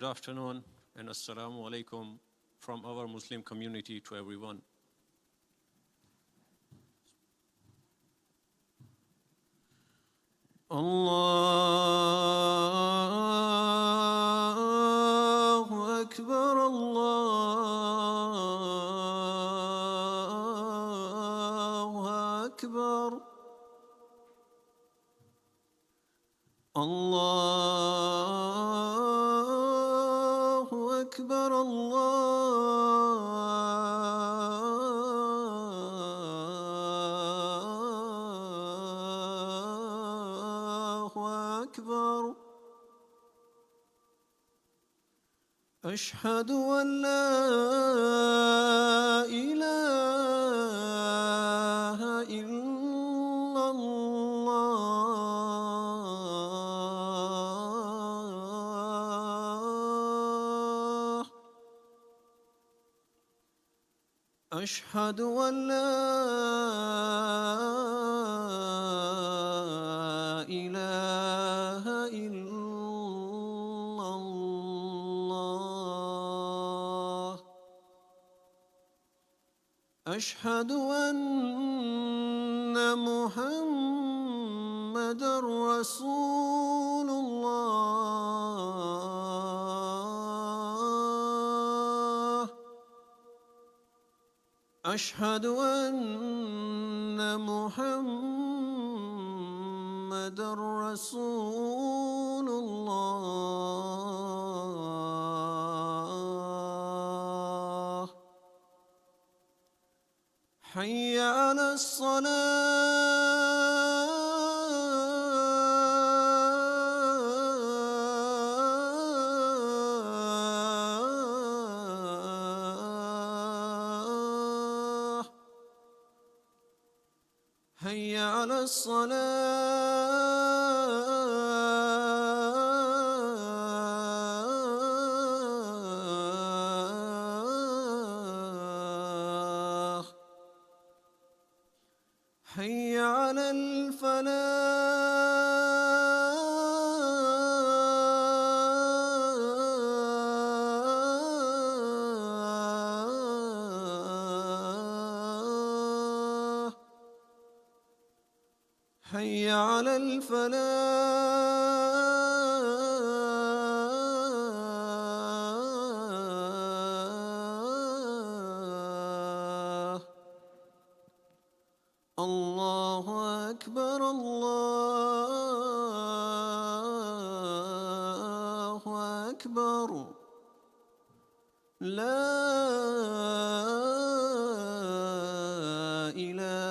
Good afternoon and Assalamu alaikum from our Muslim community to everyone. Allahu Akbar, Allahu Akbar. Allahu Akbar, Allahu Akbar. أشهد أن لا إله إلا الله. أشهد أن لا إله إلا الله. أشهد أن محمدًا رسول الله. أشهد أن محمدًا رسول الله. حي على الصلاة. حي على الصلاة. حي على الفلاح. حي على الفلاح. الله أكبر، الله أكبر. لا إله